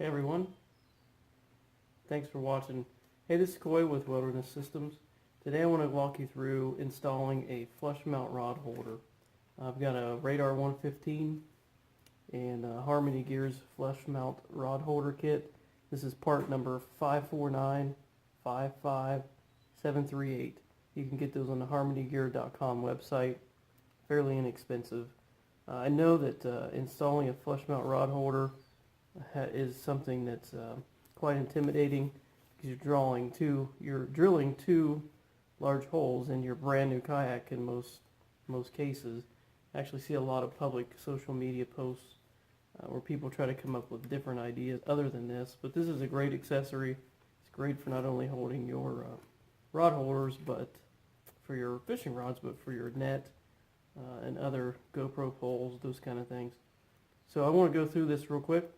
Hey everyone, thanks for watching. Hey, this is Coy with Wilderness Systems. Today I want to walk you through installing a flush mount rod holder. I've got a Radar 115 and a Harmony Gears flush mount rod holder kit. This is part number 54955738. You can get those on the harmonygear.com website. Fairly inexpensive. I know that installing a flush mount rod holder is something that's quite intimidating because you're drilling two large holes in your brand new kayak in most cases. I actually see a lot of public social media posts where people try to come up with different ideas other than this, but this is a great accessory. It's great for not only holding your rod holders, but for your fishing rods, but for your net and other GoPro poles, those kind of things. So I want to go through this real quick.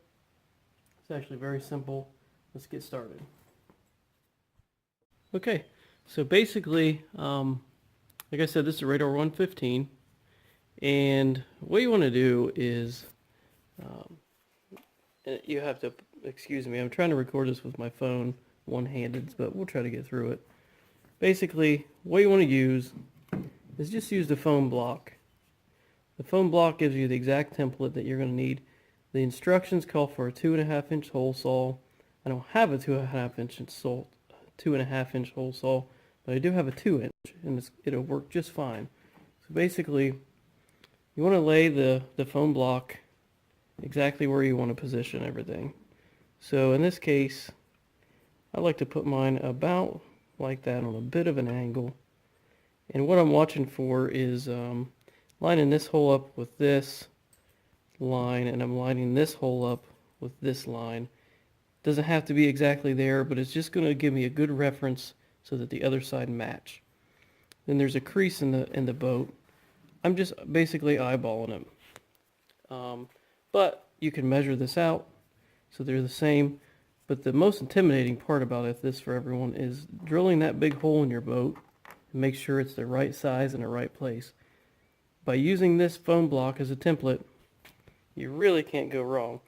It's actually very simple. Let's get started. Okay, so basically, like I said, this is a Radar 115, and what you want to do is, you have to, excuse me, I'm trying to record this with my phone one-handed, but we'll try to get through it. Basically, what you want to use is just use the foam block. The foam block gives you the exact template that you're going to need. The instructions call for a 2.5-inch hole saw. I don't have a 2.5-inch hole saw, but I do have a 2-inch, and it'll work just fine. So basically, you want to lay the foam block exactly where you want to position everything. So in this case, I like to put mine about like that on a bit of an angle. And what I'm watching for is lining this hole up with this line, and I'm lining this hole up with this line. Doesn't have to be exactly there, but it's just going to give me a good reference so that the other side match. Then there's a crease in the boat. I'm just basically eyeballing them. But you can measure this out so they're the same. But the most intimidating part about this for everyone is drilling that big hole in your boat and make sure it's the right size and the right place. By using this foam block as a template, you really can't go wrong.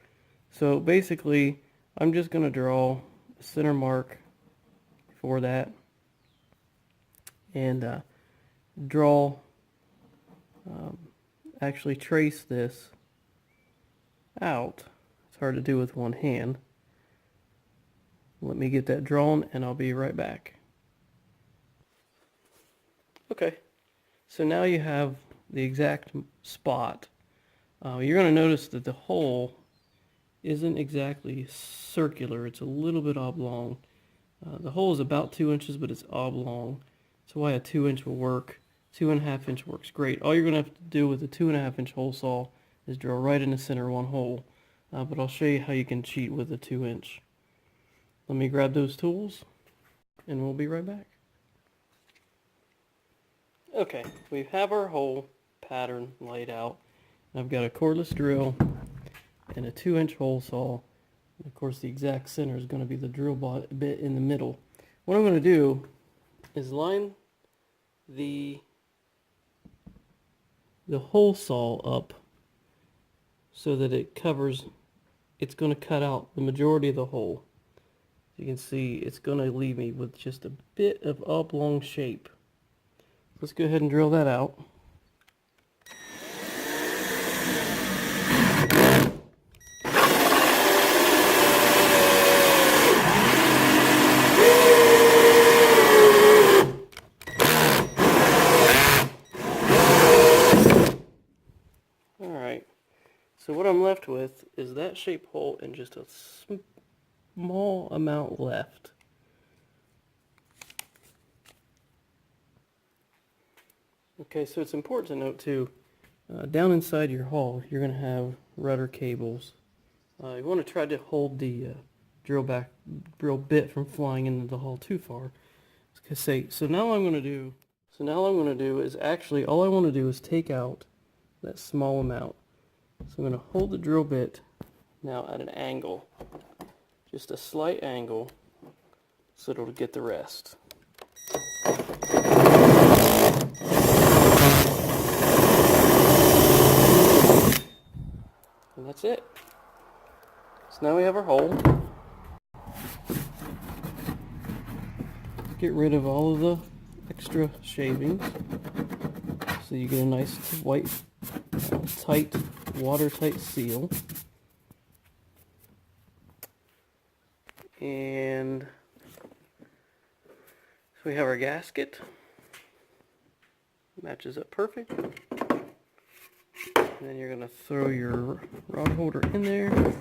So basically, I'm just going to draw a center mark for that and actually trace this out. It's hard to do with one hand. Let me get that drawn and I'll be right back. Okay, so now you have the exact spot. You're going to notice that the hole isn't exactly circular. It's a little bit oblong. The hole is about 2 inches, but it's oblong. That's why a 2-inch will work. 2.5-inch works great. All you're going to have to do with a 2.5-inch hole saw is drill right in the center one hole. But I'll show you how you can cheat with a 2-inch. Let me grab those tools, and we'll be right back. Okay, we have our hole pattern laid out. I've got a cordless drill and a 2-inch hole saw. And of course, the exact center is going to be the drill bit in the middle. What I'm going to do is line the hole saw up so that it covers, it's going to cut out the majority of the hole. You can see it's going to leave me with just a bit of oblong shape. Let's go ahead and drill that out. Alright, so what I'm left with is that shape hole and just a small amount left. Okay, so it's important to note too, down inside your hull you're going to have rudder cables. You want to try to hold the drill bit from flying into the hull too far. So now what I'm going to do is actually all I want to do is take out that small amount. So I'm going to hold the drill bit now at an angle, just a slight angle, so it'll get the rest. And that's it. So now we have our hole. Get rid of all of the extra shavings so you get a nice white, tight, watertight seal. And so we have our gasket. Matches up perfect. And then you're going to throw your rod holder in there.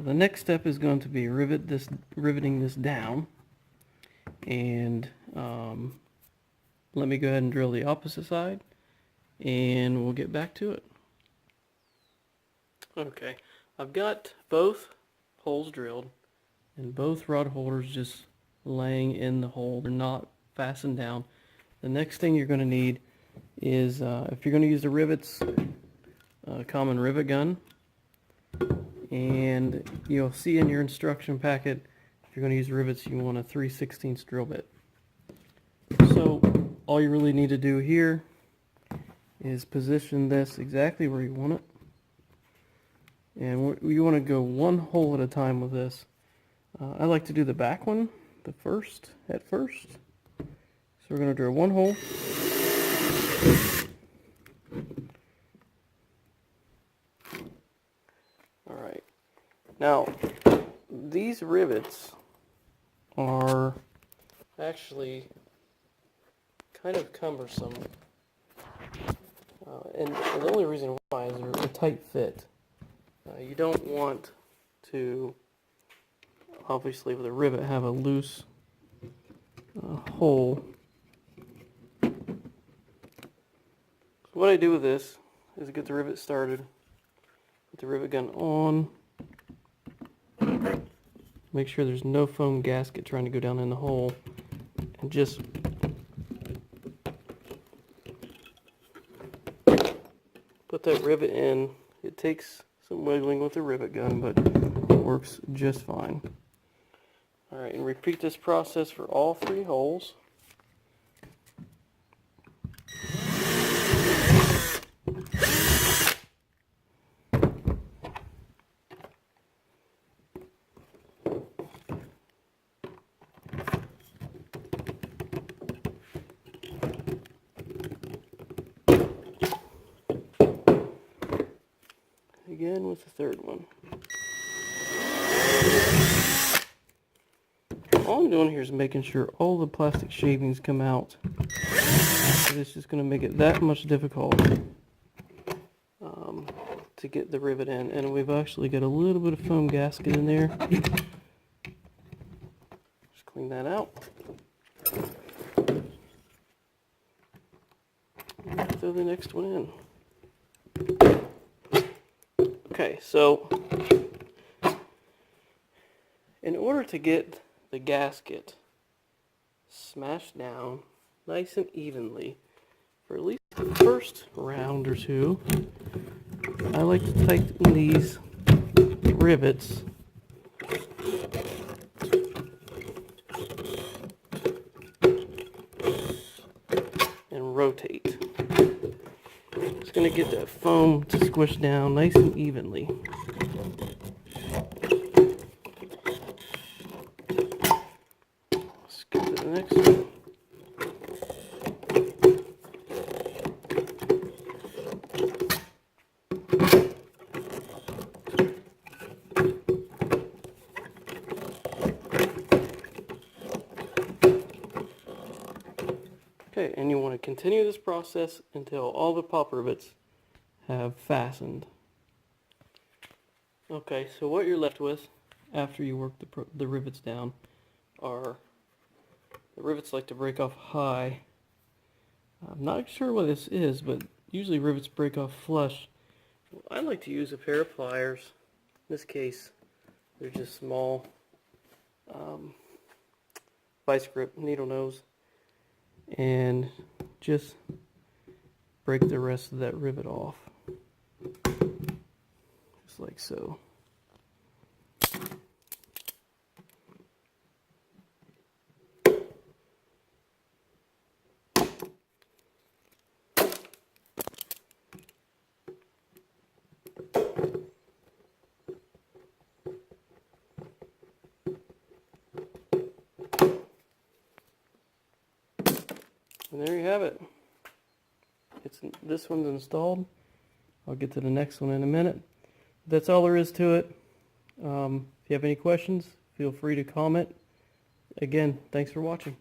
The next step is going to be riveting this down, and let me go ahead and drill the opposite side, and we'll get back to it. Okay, I've got both holes drilled, and both rod holders just laying in the hole. They're not fastened down. The next thing you're going to need is, if you're going to use the rivets, a common rivet gun. And you'll see in your instruction packet, if you're going to use rivets, you want a 3/16 drill bit. So all you really need to do here is position this exactly where you want it. And you want to go one hole at a time with this. I like to do the back one at first. So we're going to drill one hole. Alright, now these rivets are actually kind of cumbersome, and the only reason why is they're a tight fit. You don't want to, obviously with a rivet, have a loose hole. So what I do with this is get the rivet started. Put the rivet gun on. Make sure there's no foam gasket trying to go down in the hole. And just put that rivet in. It takes some wiggling with the rivet gun, but it works just fine. Alright, and repeat this process for all 3 holes. Again with the 3rd one. All I'm doing here is making sure all the plastic shavings come out. It's just going to make it that much difficult to get the rivet in. And we've actually got a little bit of foam gasket in there. Just clean that out. And throw the next one in. Okay, so in order to get the gasket smashed down nice and evenly for at least the first round or two, I like to tighten these rivets and rotate. It's going to get that foam to squish down nice and evenly. Let's get to the next one. Okay, and you want to continue this process until all the pop rivets have fastened. Okay, so what you're left with after you work the rivets down are, the rivets like to break off high. I'm not sure what this is, but usually rivets break off flush. I like to use a pair of pliers. In this case, they're just small vice grip needle nose, and just break the rest of that rivet off, just like so. And there you have it. This one's installed. I'll get to the next one in a minute. That's all there is to it. If you have any questions, feel free to comment. Again, thanks for watching.